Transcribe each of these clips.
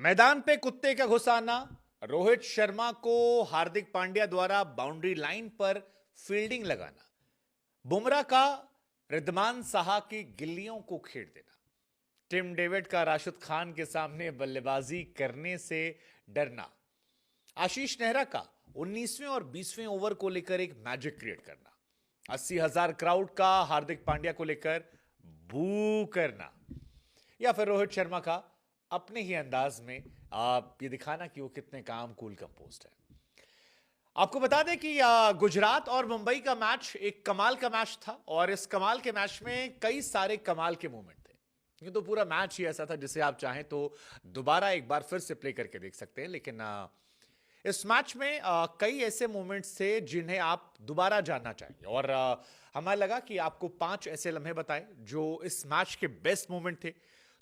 मैदान पे कुत्ते का घुसाना, रोहित शर्मा को हार्दिक पांड्या द्वारा बाउंड्री लाइन पर फील्डिंग लगाना, बुमराह का रिद्धमान साहा की गिल्लियों को खेड़ देना, टिम डेविड का राशिद खान के सामने बल्लेबाजी करने से डरना, आशीष नेहरा का 19वें और 20वें ओवर को लेकर एक मैजिक क्रिएट करना, 80,000 क्राउड का हार्दिक पांड्या को लेकर बू करना, या फिर रोहित शर्मा का अपने ही अंदाज में आप ये दिखाना कि वो कितने काम कूल कंपोज्ड है। आपको बता दें कि गुजरात और मुंबई का मैच एक कमाल का मैच था और इस कमाल के मैच में कई सारे कमाल के मोमेंट थे। ये तो पूरा मैच ही ऐसा था जिसे आप चाहें तो दोबारा एक बार फिर से प्ले करके देख सकते हैं, लेकिन इस मैच में कई ऐसे मोमेंट्स थे जिन्हें आप दोबारा जानना चाहिए और हमें लगा कि आपको 5 ऐसे लम्हे बताएं जो इस मैच के बेस्ट मोमेंट थे।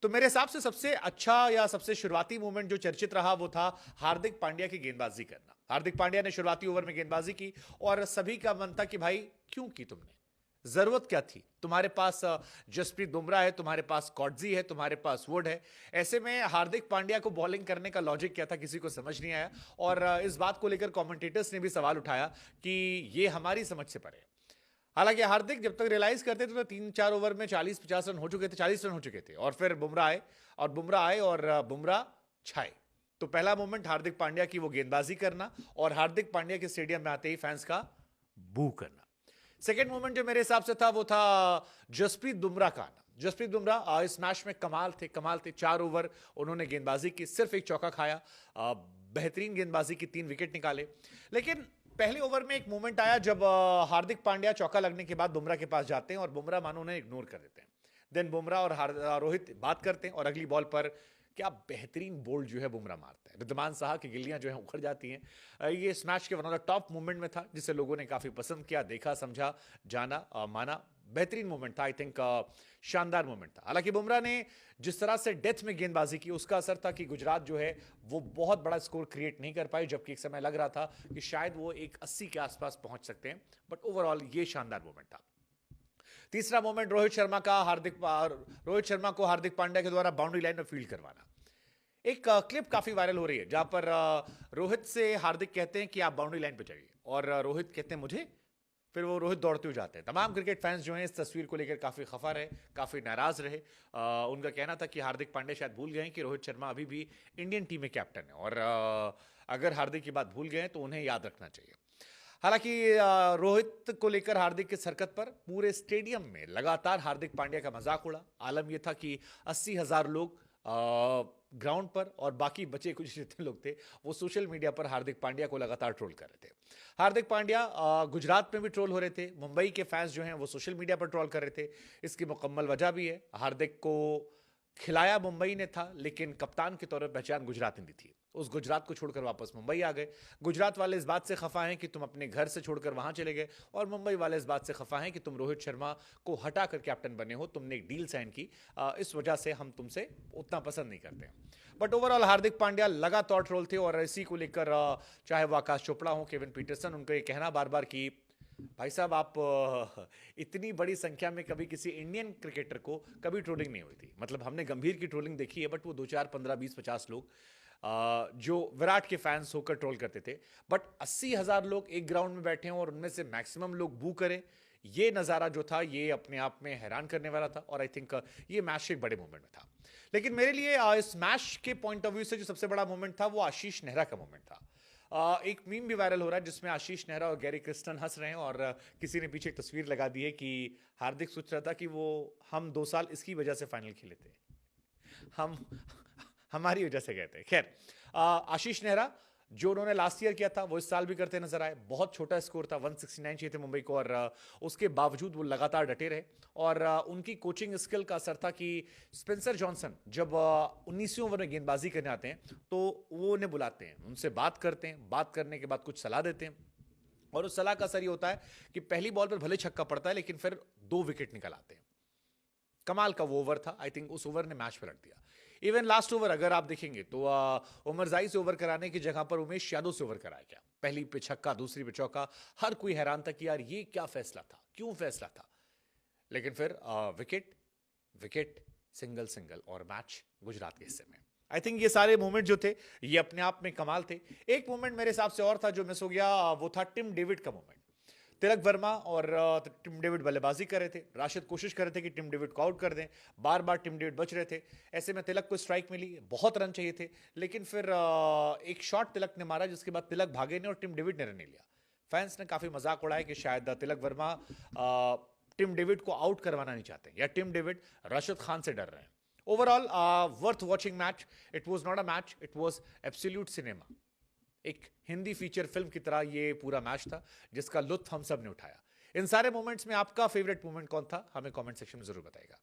तो मेरे हिसाब से सबसे अच्छा या सबसे शुरुआती मोमेंट जो चर्चित रहा वो था हार्दिक पांड्या की गेंदबाजी करना। हार्दिक पांड्या ने शुरुआती ओवर में गेंदबाजी की और सभी का मन था कि भाई क्यों की तुमने, जरूरत क्या थी, तुम्हारे पास जसप्रीत बुमराह है, तुम्हारे पास कॉटजी है, तुम्हारे पास वुड है। ऐसे में हार्दिक पांड्या को बॉलिंग करने का लॉजिक क्या था किसी को समझ नहीं आया और इस बात को लेकर कमेंटेटर्स ने भी सवाल उठाया कि ये हमारी समझ से परे। हालांकि हार्दिक जब तक रियलाइज करते थे तो 3-4 ओवर में 40-50 रन हो चुके थे, 40 रन हो चुके थे और फिर बुमराह आए और बुमराह छाए। तो पहला मोमेंट हार्दिक पांड्या की वो गेंदबाजी करना और हार्दिक पांड्या के स्टेडियम में आते ही फैंस का बू करना। सेकेंड मोमेंट जो मेरे हिसाब से था वो था जसप्रीत बुमराह का आना। जसप्रीत बुमराह इस मैच में कमाल थे। 4 ओवर उन्होंने गेंदबाजी की, सिर्फ एक चौका खाया, बेहतरीन गेंदबाजी की, 3 विकेट निकाले। लेकिन पहले ओवर में एक मोमेंट आया जब हार्दिक पांड्या चौका लगने के बाद बुमराह के पास जाते हैं और बुमराह मानो उन्हें इग्नोर कर देते हैं। देन बुमराह और रोहित बात करते हैं और अगली बॉल पर क्या बेहतरीन बोल्ड जो है बुमराह मारता है, रिद्धमान साहा की गिल्लियां जो है उखड़ जाती हैं। ये इस मैच के one of the top moment में था जिसे लोगों ने काफी पसंद किया, देखा, समझा, जाना, माना। बेहतरीन मोमेंट था, आई थिंक शानदार मोमेंट था। हालांकि बुमराह ने जिस तरह से डेथ में गेंदबाजी की उसका असर था कि गुजरात जो है वो बहुत बड़ा स्कोर क्रिएट नहीं कर पाई, जबकि एक समय लग रहा था कि शायद वो एक 80 के आसपास पहुंच सकते हैं, बट ओवरऑल ये शानदार मोमेंट था। तीसरा मोमेंट रोहित शर्मा को हार्दिक पांड्या के द्वारा बाउंड्री लाइन में फील्ड करवाना। एक क्लिप काफी वायरल हो रही है जहां पर रोहित से हार्दिक कहते हैं कि आप बाउंड्री लाइन पे जाइए और रोहित कहते हैं मुझे, फिर वो रोहित दौड़ते हुए जाते हैं। तमाम क्रिकेट फैंस जो हैं इस तस्वीर को लेकर काफी खफा रहे, काफी नाराज रहे। उनका कहना था कि हार्दिक पांड्या शायद भूल गए कि रोहित शर्मा अभी भी इंडियन टीम में कैप्टन है और अगर हार्दिक की बात भूल गए तो उन्हें याद रखना चाहिए। हालांकि रोहित को लेकर हार्दिक के हरकत पर पूरे स्टेडियम में लगातार हार्दिक पांड्या का मजाक उड़ा। आलम यह था कि 80,000 लोग ग्राउंड पर और बाकी बचे कुछ जितने लोग थे वो सोशल मीडिया पर हार्दिक पांड्या को लगातार ट्रोल कर रहे थे। हार्दिक पांड्या गुजरात में भी ट्रोल हो रहे थे, मुंबई के फैंस जो हैं वो सोशल मीडिया पर ट्रोल कर रहे थे। इसकी मुकम्मल वजह भी है, हार्दिक को खिलाया मुंबई ने था लेकिन कप्तान के तौर पर पहचान गुजरात ने दी थी। उस गुजरात को छोड़कर वापस मुंबई आ गए। गुजरात वाले इस बात से खफा हैं कि तुम अपने घर से छोड़कर वहां चले गए और मुंबई वाले इस बात से खफा हैं कि तुम रोहित शर्मा को हटाकर कैप्टन बने हो, तुमने एक डील साइन की, इस वजह से हम तुमसे उतना पसंद नहीं करते हैं। बट ओवरऑल हार्दिक पांड्या लगातार ट्रोल थे और इसी को लेकर चाहे वो आकाश चोपड़ा हो, केविन पीटरसन, उनका ये कहना बार बार कि भाई साहब आप इतनी बड़ी संख्या में कभी किसी इंडियन क्रिकेटर को कभी ट्रोलिंग नहीं हुई थी। मतलब हमने गंभीर की ट्रोलिंग देखी है बट वो 2-4, 15, 20, 50 लोग जो विराट के फैंस होकर ट्रोल करते थे, बट 80,000 लोग एक ग्राउंड में बैठे हैं और उनमें से मैक्सिमम लोग बू करें, ये नजारा जो था ये अपने आप में हैरान करने वाला था और आई थिंक ये मैच के एक बड़े मोमेंट में था। लेकिन मेरे लिए इस मैच के पॉइंट ऑफ व्यू से जो सबसे बड़ा मोमेंट था वो आशीष नेहरा का मोमेंट था। एक मीम भी वायरल हो रहा है जिसमें आशीष नेहरा और गैरी क्रिस्टन हंस रहे हैं और किसी ने पीछे एक तस्वीर लगा दी है कि हार्दिक सोच रहा था कि वो हम 2 साल इसकी वजह से फाइनल खेले थे, हम हमारी वजह से गए थे। खैर, आशीष नेहरा जो उन्होंने लास्ट ईयर किया था वो इस साल भी करते नजर आए। बहुत छोटा स्कोर था, 169 चाहिए थे मुंबई को और उसके बावजूद वो लगातार डटे रहे और उनकी कोचिंग स्किल का असर था कि स्पेंसर जॉनसन जब 19वें ओवर में गेंदबाजी करने आते हैं तो वो उन्हें बुलाते हैं, उनसे बात करते हैं, बात करने के बाद कुछ सलाह देते हैं और उस सलाह का असर ये होता है कि पहली बॉल पर भले छक्का पड़ता है लेकिन फिर 2 विकेट निकल आते हैं। कमाल का वो ओवर था, आई थिंक उस ओवर ने मैच पलट दिया। इवन लास्ट ओवर अगर आप देखेंगे तो उमरजाई से ओवर कराने की जगह पर उमेश यादव से ओवर कराया गया। पहली पे छक्का, दूसरी पे चौका, हर कोई हैरान था कि यार ये क्या फैसला था, क्यों फैसला था। लेकिन फिर विकेट विकेट, सिंगल और मैच गुजरात के हिस्से में। आई थिंक ये सारे मोमेंट जो थे ये अपने आप में कमाल थे। एक मोमेंट मेरे हिसाब से और था जो मिस हो गया, वो था टिम डेविड का मोमेंट। तिलक वर्मा और टिम डेविड बल्लेबाजी कर रहे थे, राशिद कोशिश कर रहे थे कि टिम डेविड को आउट कर दें, बार बार टिम डेविड बच रहे थे। ऐसे में तिलक को स्ट्राइक मिली, बहुत रन चाहिए थे, लेकिन फिर एक शॉट तिलक ने मारा जिसके बाद तिलक भागे नहीं और टिम डेविड ने रन नहीं लिया। फैंस ने काफी मजाक उड़ाया कि शायद तिलक वर्मा टिम डेविड को आउट करवाना नहीं चाहते या टिम डेविड राशिद खान से डर रहे हैं। Overall worth watching match. It was not a match, it was absolute cinema. एक हिंदी फीचर फिल्म की तरह ये पूरा मैच था जिसका लुत्फ हम सब ने उठाया। इन सारे मोमेंट्स में आपका फेवरेट मोमेंट कौन था, हमें कमेंट सेक्शन में जरूर बताइएगा।